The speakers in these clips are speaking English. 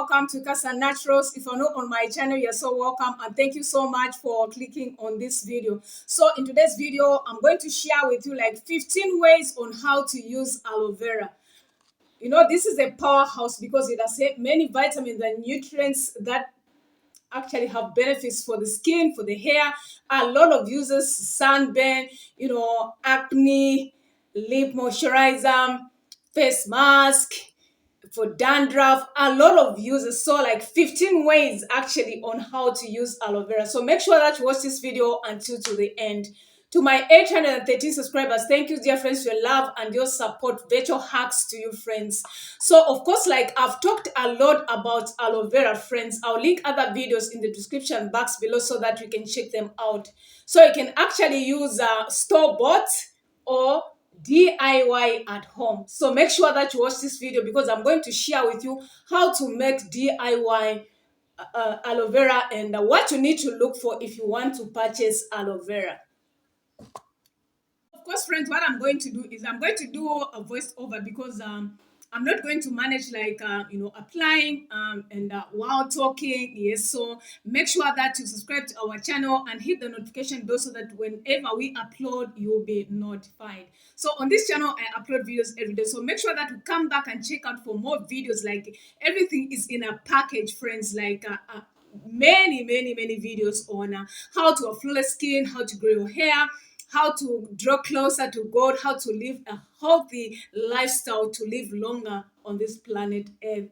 welcome to Cassia Naturals. If you're not on my channel, you're so welcome, and thank you so much for clicking on this video. So in today's video, I'm going to share with you like 15 ways on how to use aloe vera. You know, this is a powerhouse because it has many vitamins and nutrients that actually have benefits for the skin, for the hair. A lot of users, sunburn, acne, lip moisturizer, face mask, for dandruff, a lot of uses. So like 15 ways actually on how to use aloe vera. So make sure that you watch this video until to the end. To my 813 subscribers, thank you, dear friends, for your love and your support. Virtual hugs to you, friends. So of course, like I've talked a lot about aloe vera, friends. I'll link other videos in the description box below so that you can check them out. So you can actually use store-bought or DIY at home. So make sure that you watch this video because I'm going to share with you how to make DIY aloe vera and what you need to look for if you want to purchase aloe vera. Of course, friends, what I'm going to do is I'm going to do a voiceover because I'm not going to manage like applying and while talking. Yes, so make sure that you subscribe to our channel and hit the notification bell so that whenever we upload, you'll be notified. So on this channel, I upload videos every day. So make sure that you come back and check out for more videos. Like everything is in a package, friends. Like many videos on how to have flawless skin, how to grow your hair, how to draw closer to God, how to live a healthy lifestyle to live longer on this planet Earth.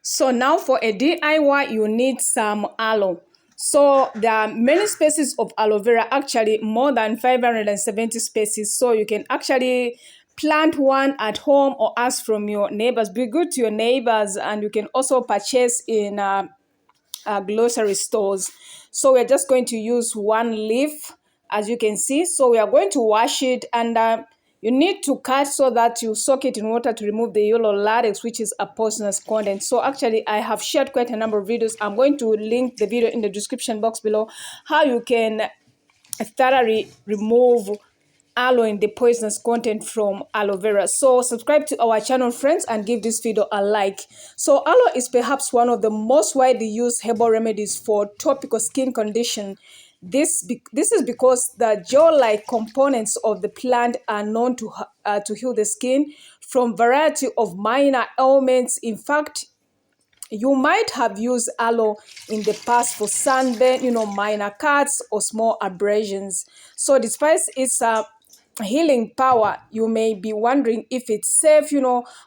So now for a DIY, you need some aloe. So there are many species of aloe vera, actually more than 570 species. So you can actually plant one at home or ask from your neighbors. Be good to your neighbors, and you can also purchase in grocery stores. So we're just going to use one leaf, as you can see. So we are going to wash it, and you need to cut so that you soak it in water to remove the yellow latex, which is a poisonous content. So actually I have shared quite a number of videos. I'm going to link the video in the description box below, how you can thoroughly remove aloe and the poisonous content from aloe vera. So subscribe to our channel, friends, and give this video a like. So aloe is perhaps one of the most widely used herbal remedies for topical skin condition. This is because the gel-like components of the plant are known to heal the skin from variety of minor ailments. In fact, you might have used aloe in the past for sunburn, minor cuts or small abrasions. So despite its healing power, you may be wondering if it's safe,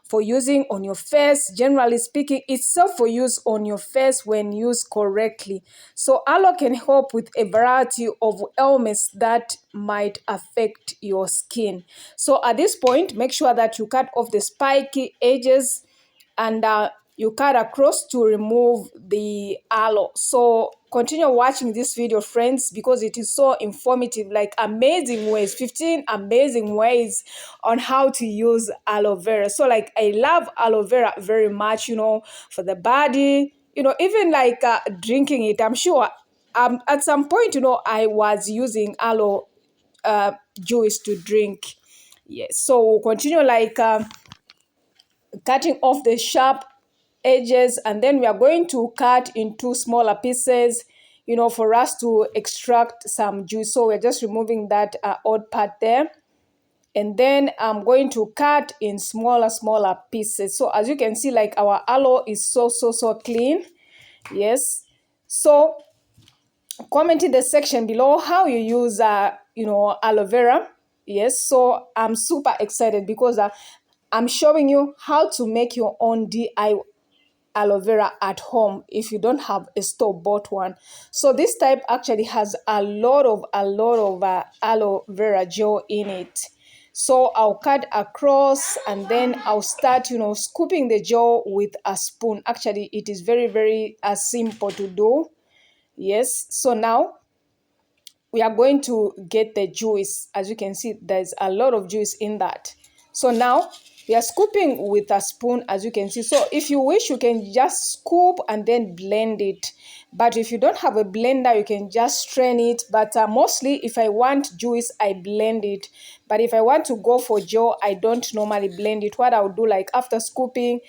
for using on your face. Generally speaking, it's safe for use on your face when used correctly. So aloe can help with a variety of ailments that might affect your skin. So at this point, make sure that you cut off the spiky edges and you cut across to remove the aloe. So continue watching this video, friends, because it is so informative, like amazing ways, 15 amazing ways on how to use aloe vera. So like I love aloe vera very much, for the body, even like drinking it. I'm sure at some point, I was using aloe juice to drink. Yes, so we'll continue like cutting off the sharp edges, and then we are going to cut into smaller pieces, for us to extract some juice. So we're just removing that odd part there, and then I'm going to cut in smaller pieces. So as you can see, like our aloe is so clean. Yes, so comment in the section below how you use aloe vera. Yes, so I'm super excited because I'm showing you how to make your own DIY aloe vera at home if you don't have a store-bought one. So this type actually has a lot of aloe vera gel in it. So I'll cut across, and then I'll start scooping the gel with a spoon. Actually, it is very simple to do. Yes, so now we are going to get the juice. As you can see, there's a lot of juice in that. So now we are scooping with a spoon, as you can see. So if you wish, you can just scoop and then blend it. But if you don't have a blender, you can just strain it. But mostly, if I want juice, I blend it. But if I want to go for gel, I don't normally blend it. What I'll do, like after scooping,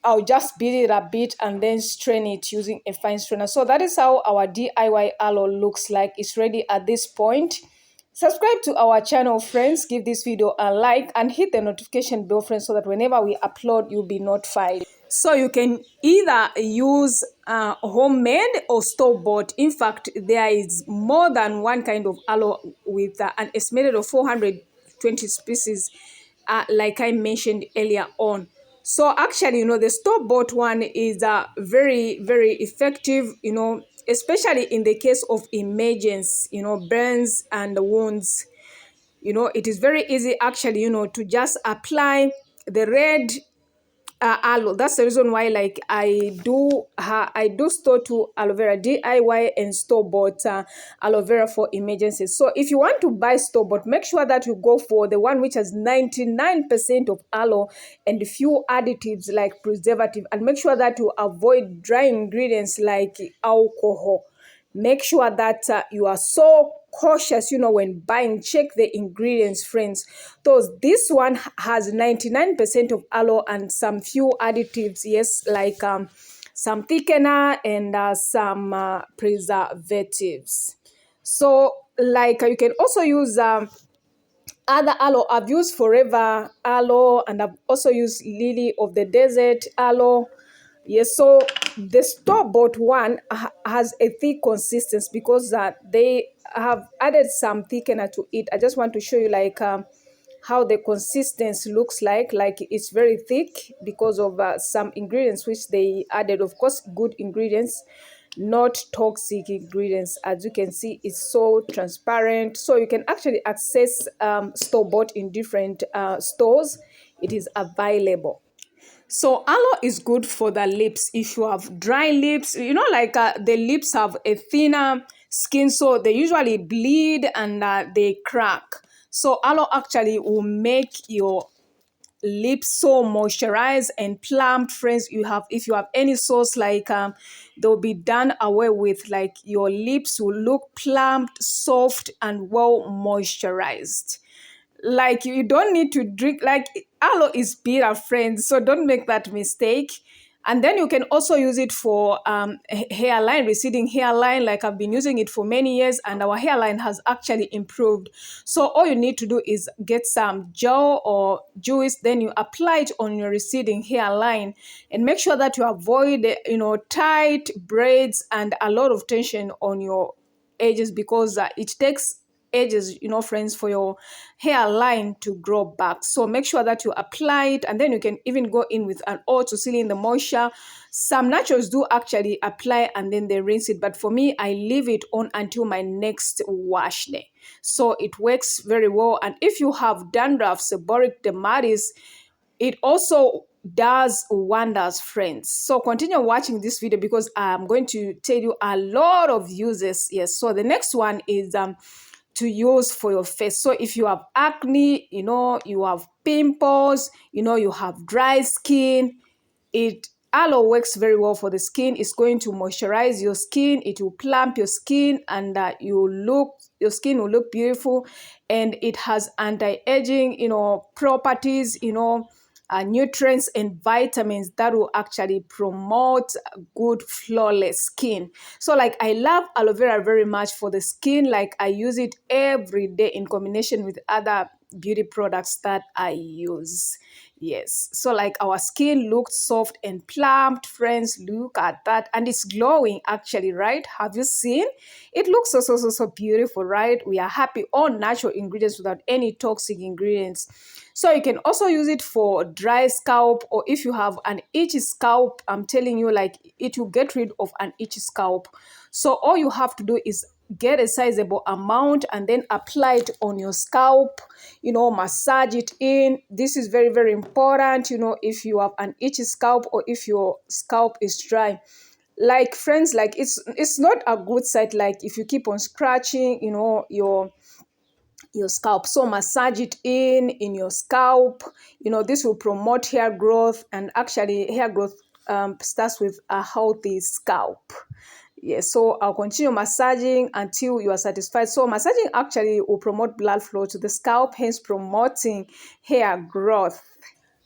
I'll just beat it a bit and then strain it using a fine strainer. So that is how our DIY aloe looks like. It's ready at this point. Subscribe to our channel, friends. Give this video a like and hit the notification bell, friends, so that whenever we upload, you'll be notified. So you can either use homemade or store-bought. In fact, there is more than one kind of aloe with an estimated of 420 species, like I mentioned earlier on. So actually, the store-bought one is very, very effective, especially in the case of emergence, burns and wounds. It is very easy actually, to just apply the red aloe. That's the reason why, like, I do store to aloe vera DIY and store bought aloe vera for emergencies. So if you want to buy store bought, make sure that you go for the one which has 99% of aloe and few additives like preservative, and make sure that you avoid dry ingredients like alcohol. Make sure that you are so cautious, when buying. Check the ingredients, friends. Because this one has 99% of aloe and some few additives, yes, like some thickener and some preservatives. So, like, you can also use other aloe. I've used Forever aloe, and I've also used Lily of the Desert aloe. Yes, so the store-bought one has a thick consistency because they have added some thickener to it. I just want to show you, like, how the consistency looks like. Like, it's very thick because of some ingredients which they added. Of course, good ingredients, not toxic ingredients. As you can see, it's so transparent. So you can actually access store-bought in different stores. It is available. So aloe is good for the lips. If you have dry lips, like the lips have a thinner skin, so they usually bleed and they crack. So aloe actually will make your lips so moisturized and plump, friends. If you have any sores, like they'll be done away with. Like, your lips will look plump, soft, and well moisturized. Like, you don't need to drink, like, aloe is bitter, friends, so don't make that mistake. And then you can also use it for hairline, receding hairline. Like, I've been using it for many years and our hairline has actually improved. So all you need to do is get some gel or juice, then you apply it on your receding hairline, and make sure that you avoid tight braids and a lot of tension on your edges, because it takes edges, friends, for your hairline to grow back. So make sure that you apply it, and then you can even go in with an oil to seal in the moisture. Some naturals do actually apply and then they rinse it, but for me, I leave it on until my next wash day. So it works very well. And if you have dandruff, seborrheic dermatitis, it also does wonders, friends. So continue watching this video because I'm going to tell you a lot of uses. Yes, so the next one is to use for your face. So if you have acne, you have pimples, you have dry skin, aloe works very well for the skin. It's going to moisturize your skin, it will plump your skin, and your skin will look beautiful. And it has anti-aging properties, nutrients and vitamins that will actually promote good flawless skin. So, like, I love aloe vera very much for the skin. Like, I use it every day in combination with other beauty products that I use. Yes, so, like, our skin looks soft and plump, friends. Look at that, and it's glowing actually, right? Have you seen? It looks so beautiful, right? We are happy, all natural ingredients without any toxic ingredients. So you can also use it for dry scalp, or if you have an itchy scalp. I'm telling you, like, it will get rid of an itchy scalp. So all you have to do is get a sizable amount and then apply it on your scalp, massage it in. This is very, very important, if you have an itchy scalp or if your scalp is dry. Like, friends, like, it's not a good sight, like, if you keep on scratching your scalp. So massage it in your scalp. This will promote hair growth, and actually hair growth starts with a healthy scalp. Yes, so I'll continue massaging until you are satisfied. So massaging actually will promote blood flow to the scalp, hence promoting hair growth.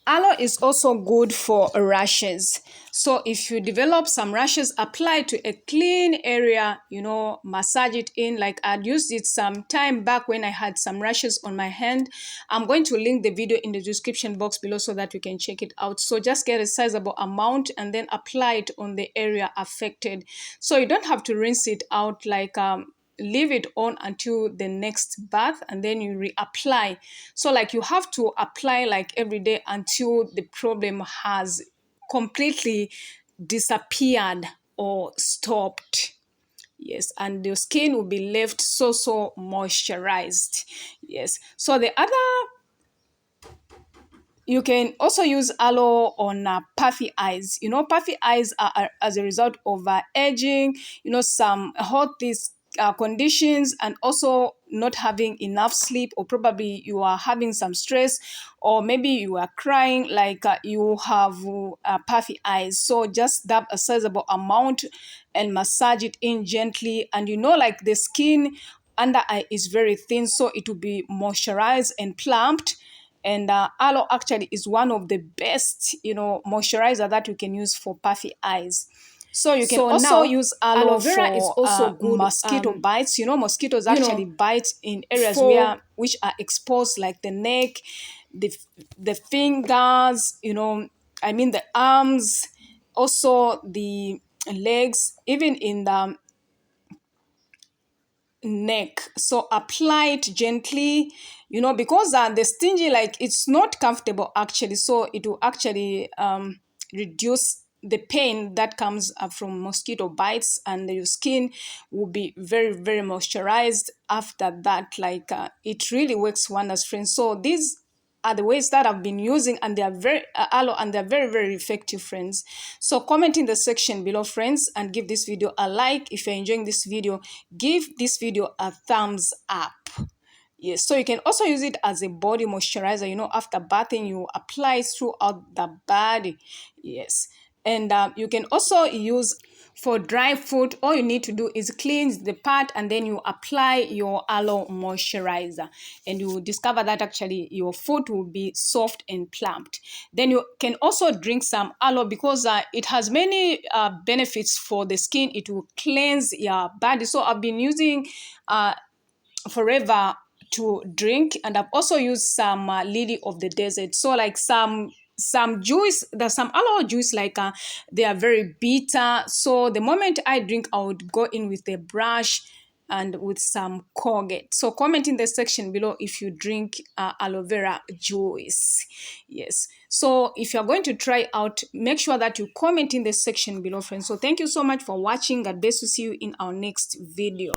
Aloe is also good for rashes. So if you develop some rashes, apply to a clean area, massage it in. Like I'd used it some time back when I had some rashes on my hand. I'm going to link the video in the description box below so that you can check it out. So just get a sizable amount and then apply it on the area affected. So you don't have to rinse it out, like leave it on until the next bath and then you reapply. So like you have to apply like every day until the problem has completely disappeared or stopped. Yes, and the skin will be left so moisturized. Yes, so the other, you can also use aloe on puffy eyes. Puffy eyes are as a result of aging, some health conditions, and also not having enough sleep, or probably you are having some stress, or maybe you are crying, like you have puffy eyes. So just dab a sizable amount and massage it in gently, and like the skin under eye is very thin, so it will be moisturized and plumped. And aloe actually is one of the best, moisturizer that you can use for puffy eyes. So you can also use aloe vera is for also good, mosquito bites. Mosquitoes you actually know, bite in areas for which are exposed, like the neck, the the fingers, I mean the arms, also the legs, even in the neck. So apply it gently, because the stingy, like it's not comfortable actually, so it will actually reduce the pain that comes from mosquito bites, and your skin will be very moisturized after that. Like it really works wonders, friends. So these are the ways that I've been using, and they are very aloe, and they're very effective, friends. So comment in the section below, friends, and give this video a like. If you're enjoying this video, give this video a thumbs up. Yes, so you can also use it as a body moisturizer. After bathing, you apply it throughout the body. Yes, and you can also use for dry foot. All you need to do is cleanse the part, and then you apply your aloe moisturizer, and you will discover that actually your foot will be soft and plumped. Then you can also drink some aloe, because it has many benefits for the skin. It will cleanse your body. So I've been using forever to drink, and I've also used some lily of the desert. So like some juice, there's some aloe juice, like they are very bitter. So the moment I drink, I would go in with a brush and with some Colgate. So comment in the section below if you drink aloe vera juice. Yes, so if you're going to try out, make sure that you comment in the section below, friends. So thank you so much for watching. God bless you. See you in our next video.